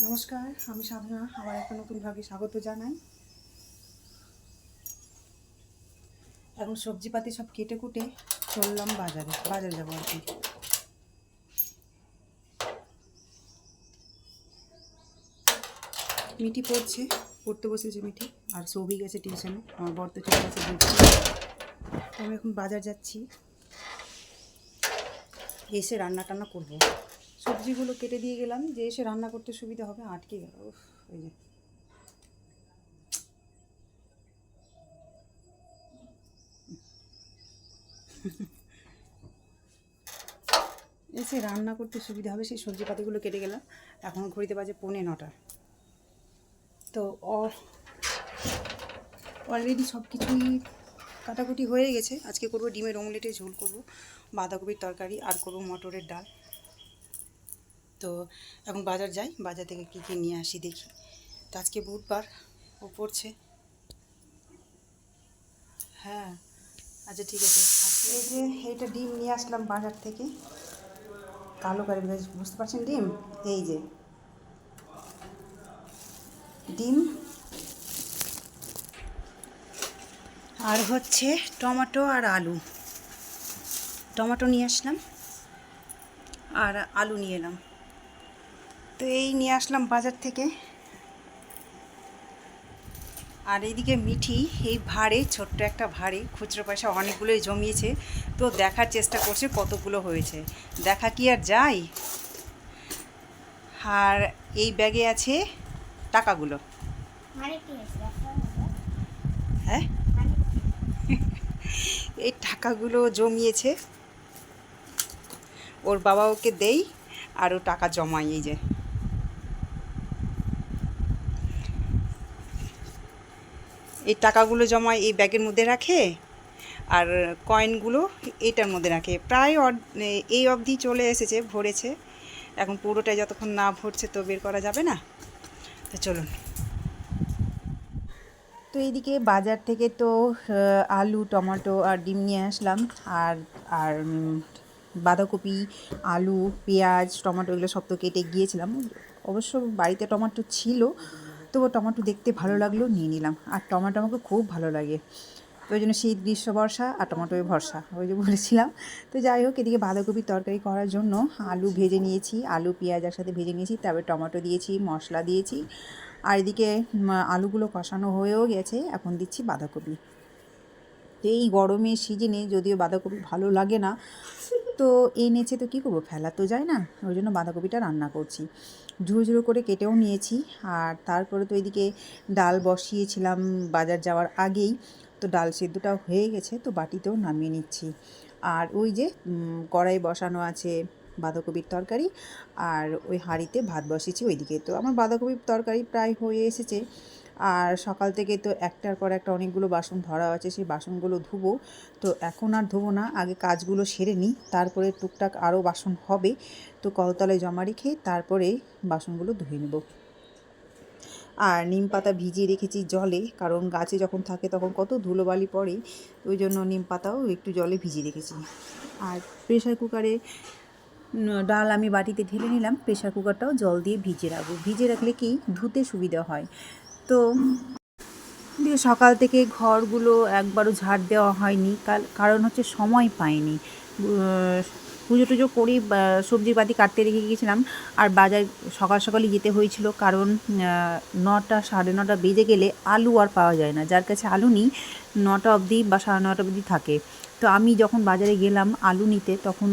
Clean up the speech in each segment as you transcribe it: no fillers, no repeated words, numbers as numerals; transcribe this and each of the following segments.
নমস্কার, আমি সাধনা। আবার একটা নতুন ভাগে স্বাগত জানাই। এখন সবজিপাতি সব কেটে কুটে চললাম বাজারে যাবো আর কি। মিঠি পড়তে বসেছে মিঠি, আর সবই গেছে টিউশনে। আমার বর তো চলে গেছে ঘুরতে। আমি এখন বাজার যাচ্ছি, এসে রান্না টান্না করবো। সবজিগুলো কেটে দিয়ে গেলাম যে এসে রান্না করতে সুবিধা হবে, আটকে গেল। এই যে এসে রান্না করতে সুবিধা হবে, সেই সবজিপাতিগুলো কেটে গেলাম। এখন ঘড়িতে বাজে 9:45। তো অলরেডি সব কিছুই কাটাকুটি হয়ে গেছে। আজকে করব ডিমের অমলেটে ঝোল করব, বাঁধাকপির তরকারি, আর করব মটরের ডাল। তো এখন বাজার যাই, বাজার থেকে কী কী নিয়ে আসি দেখি। তো আজকে বুধবার, ও পড়ছে। হ্যাঁ, আচ্ছা ঠিক আছে। এই যে এইটা ডিম নিয়ে আসলাম বাজার থেকে, কালো করে বুঝতে পারছেন ডিম। এই যে ডিম, আর হচ্ছে টমেটো আর আলু। টমেটো নিয়ে আসলাম আর আলু নিয়ে এলাম। তো এই নিয়ে আসলাম বাজার থেকে। আর এইদিকে মিঠি এই ছোট্ট একটা ভাঁড়ে খুচরো পয়সা অনেকগুলোই জমিয়েছে। তো দেখার চেষ্টা করছে কতগুলো হয়েছে, দেখা কি আর যায়। আর এই ব্যাগে আছে টাকাগুলো। হ্যাঁ, এই টাকাগুলো জমিয়েছে, ওর বাবা ওকে দেই আর ও টাকা জমায়। এই যে এই টাকাগুলো জমায় এই ব্যাগের মধ্যে রাখে, আর কয়েনগুলো এইটার মধ্যে রাখে। প্রায় এই অবধি চলে এসেছে, ভরেছে। এখন পুরোটাই যতক্ষণ না ভরছে তো বের করা যাবে না। তো চলুন। তো এইদিকে বাজার থেকে তো আলু, টমেটো আর ডিম নিয়ে আসলাম। আর আর বাঁধাকপি, আলু, পেঁয়াজ, টমেটো এগুলো সব তো কেটে গিয়েছিলাম। অবশ্য বাড়িতে টমেটো ছিল, তবু টমেটো দেখতে ভালো লাগলো, নিয়ে নিলাম। আর টমেটো আমাকে খুব ভালো লাগে, তো ওই জন্য শীত গ্রীষ্ম বর্ষা আর টমেটোয় ভরসা, ওই যে বলেছিলাম। তো যাই হোক, এদিকে বাঁধাকপির তরকারি করার জন্য আলু ভেজে নিয়েছি, আলু পেঁয়াজ একসাথে ভেজে নিয়েছি, তারপরে টমেটো দিয়েছি, মশলা দিয়েছি। আর এদিকে আলুগুলো কষানো হয়েও গেছে, এখন দিচ্ছি বাঁধাকপি। তো এই গরমের সিজনে যদিও বাঁধাকপি ভালো লাগে না, তো এনেছে তো কী করবো, ফেলা তো যায় না, ওই জন্য বাঁধাকপিটা রান্না করছি। ঝুড়ো ঝুড়ো করে কেটেও নিয়েছি। আর তারপরে তো এদিকে ডাল বসিয়েছিলাম বাজার যাওয়ার আগেই, তো ডাল সেদ্ধটাও হয়ে গেছে, তো বাটিতেও নামিয়ে নিচ্ছি। আর ওই যে কড়াই বসানো আছে বাঁধাকপির তরকারি, আর ওই হাঁড়িতে ভাত বসিয়েছি ওইদিকে। তো আমার বাঁধাকপির তরকারি প্রায় হয়ে এসেছে। আর সকাল থেকে তো একটার পর একটা অনেকগুলো বাসন ধরা আছে, সেই বাসনগুলো ধুবো। তো এখন আর ধোবো না, আগে কাজগুলো সেরে নিই, তারপরে টুকটাক আরও বাসন হবে। তো কলতলায় জমা রেখে তারপরে বাসনগুলো ধুয়ে নেব। আর নিম পাতা ভিজিয়ে রেখেছি জলে, কারণ গাছে যখন থাকে তখন কত ধুলোবালি পড়ে, ওই জন্য নিম পাতাও একটু জলে ভিজিয়ে রেখেছি। আর প্রেশার কুকারে ডাল আমি বাটিতে ঢেলে নিলাম, প্রেশার কুকারটাও জল দিয়ে ভিজিয়ে রাখবো। ভিজিয়ে রাখলে কি ধুতে সুবিধা হয়। তো দিয়ে সকাল থেকে ঘরগুলো একবারও ঝাড় দেওয়া হয়নি, কারণ হচ্ছে সময় পাইনি। পুজো টুজো করি, সবজিপাতি কাটতে রেখে গিয়েছিলাম। আর বাজার সকাল সকালই যেতে হয়েছিল, কারণ 9টা 9:30 বেজে গেলে আলু আর পাওয়া যায় না। যার কাছে আলু নিই 9টা অবধি বা 9:30 অবধি থাকে। তো আমি যখন বাজারে গেলাম আলু নিতে, তখন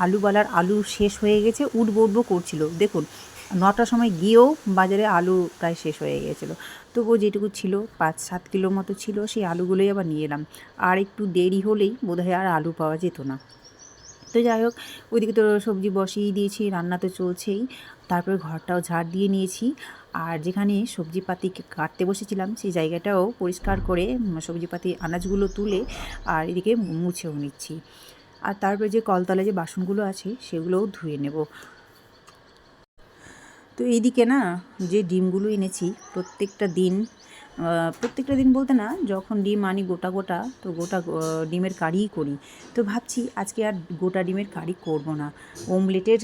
আলুওয়ালার আলু শেষ হয়ে গেছে, উঠবো করছিল। দেখুন, 9টার সময় গিয়েও বাজারে আলু প্রায় শেষ হয়ে গিয়েছিলো। তবুও যেটুকু ছিল 5-7 কিলোর মতো ছিল, সেই আলুগুলোই আবার নিয়ে এলাম। আর একটু দেরি হলেই বোধহয় আর আলু পাওয়া যেত না। তো যাই হোক, ওইদিকে তো সবজি বসিয়ে দিয়েছি, রান্না তো চলছেই। তারপরে ঘরটাও ঝাড় দিয়ে নিয়েছি। আর যেখানে সবজিপাতি কাটতে বসেছিলাম সেই জায়গাটাও পরিষ্কার করে সবজিপাতি আনাজগুলো তুলে আর এদিকে মুছেও নিচ্ছি। আর তারপরে যে কলতলায় যে বাসনগুলো আছে সেগুলোও ধুয়ে নেব। তো এইদিকে না, যে ডিমগুলো এনেছি প্রত্যেকটা দিন বলতে না, যখন ডিম আনি গোটা গোটা, তো গোটা ডিমের কারিই করি। তো ভাবছি আজকে আর গোটা ডিমের কারি করব না, অমলেটের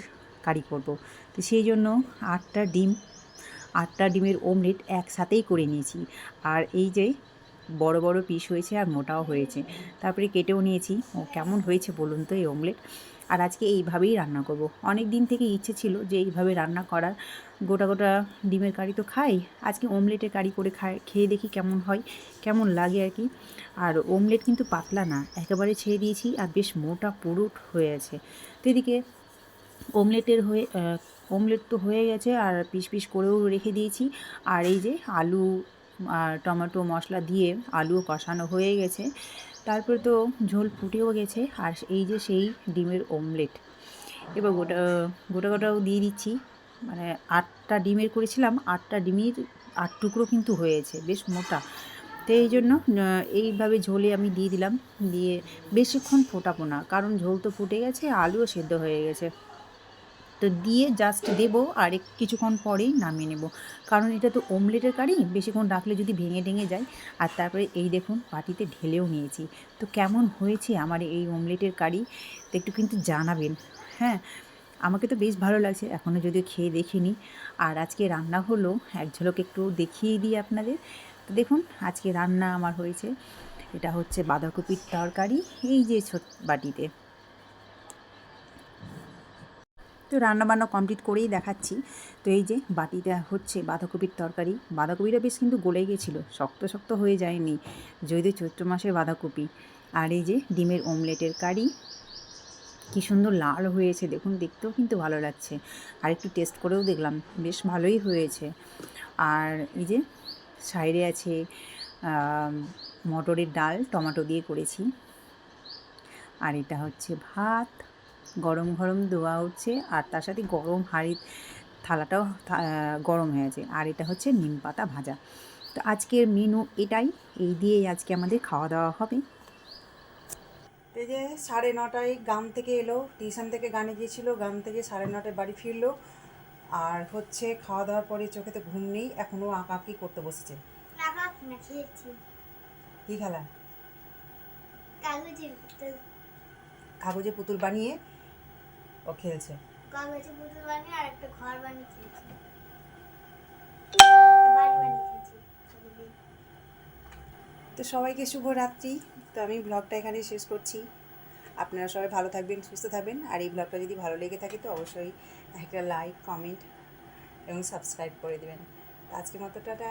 কারি করব। তো সেই জন্য 8টা ডিম 8টা ডিমের অমলেট একসাথেই করে নিয়েছি। আর এই যে বড় বড় পিস হয়েছে আর মোটাও হয়েছে, তারপরে কেটেও নিয়েছি। ও কেমন হয়েছে বলুন তো এই অমলেট। আর আজকে এইভাবেই রান্না করব। অনেক দিন থেকে ইচ্ছে ছিল যে এইভাবে রান্না করার। গোটা গোটা ডিমের কারি তো খাই, আজকে অমলেটের কারি করে খেয়ে দেখি কেমন হয়, কেমন লাগে আর কি। আর অমলেট কিন্তু পাতলা না, একেবারে ছেড়ে দিয়েছি আর বেশ মোটা পুরুট হয়ে আছে। তো এদিকে অমলেট তো হয়ে গেছে আর পিস পিস করেও রেখে দিয়েছি। আর এই যে আলু আর টমেটো মশলা দিয়ে আলুও কষানো হয়ে গেছে, তারপরে তো ঝোল ফুটেও গেছে। আর এই যে সেই ডিমের অমলেট এবার গোটাও দিয়ে দিচ্ছি। মানে 8টা ডিমের করেছিলাম, 8টা ডিমের 8 টুকরো কিন্তু হয়েছে, বেশ মোটা। তো এই জন্য এইভাবে ঝোলে আমি দিয়ে দিলাম, দিয়ে বেশিক্ষণ ফোটাবো না, কারণ ঝোল তো ফুটে গেছে, আলুও সেদ্ধ হয়ে গেছে। তো দিয়ে জাস্ট দেবো আর কিছুক্ষণ পরেই নামিয়ে নেব, কারণ এটা তো অমলেটের কারি, বেশিক্ষণ রাখলে যদি ভেঙে টেঙে যায়। আর তারপরে এই দেখুন বাটিতে ঢেলেও নিয়েছি। তো কেমন হয়েছে আমার এই অমলেটের কারি তো একটু কিন্তু জানাবেন। হ্যাঁ, আমাকে তো বেশ ভালো লাগছে, এখনও যদিও খেয়ে দেখিনি। আর আজকে রান্না হলো, এক ঝলক একটু দেখিয়ে দিই আপনাদের। তো দেখুন আজকে রান্না আমার হয়েছে, এটা হচ্ছে বাঁধাকপির তরকারি, এই যে ছোট বাটিতে। তো রান্নাবান্না কমপ্লিট করেই দেখাচ্ছি। তো এই যে বাটিটা হচ্ছে বাঁধাকপির তরকারি, বাঁধাকপিটা বেশ কিন্তু গলে গেছিলো, শক্ত শক্ত হয়ে যায়নি, যদিও চৈত্র মাসের বাঁধাকপি। আর এই যে ডিমের অমলেটের কারি, কী সুন্দর লাল হয়েছে দেখুন, দেখতেও কিন্তু ভালো লাগছে। আর একটু টেস্ট করেও দেখলাম, বেশ ভালোই হয়েছে। আর এই যে সাইডে আছে মটরের ডাল, টমেটো দিয়ে করেছি। আর এটা হচ্ছে ভাত, গরম গরম ধোয়া উঠছে, আর তার সাথে গরম হাঁড়ির থালাটাও গরম হয়ে আছে। আর এটা হচ্ছে নিম পাতা ভাজা। তো আজকের মেনু এটাই, এই দিয়েই আজকে আমাদের খাওয়া দাওয়া হবে। এই যে 9:30টায় গ্রাম থেকে এলো, টিউশন থেকে গানে গিয়েছিল, গ্রাম থেকে 9:30টায় বাড়ি ফিরলো। আর হচ্ছে খাওয়া দাওয়ার পরে চোখে তো ঘুম নেই, এখনও আঁকাআঁকি করতে বসেছে। কী খেলা? কাগজে পুতুল বানিয়ে ও খেলছে। কাগজে পুতুল বানিয়ে আর একটা ঘর বানিয়ে খেলছে, বাড়ি বানিয়ে খেলছে। তো সবাইকে শুভ রাত্রি। তো আমি ব্লগটা এখানে শেষ করছি। আপনারা সবাই ভালো থাকবেন, সুস্থ থাকবেন। আর এই ব্লগটা যদি ভালো লেগে থাকে তো অবশ্যই একটা লাইক, কমেন্ট এবং সাবস্ক্রাইব করে দেবেন। আজকের মতো টাটা।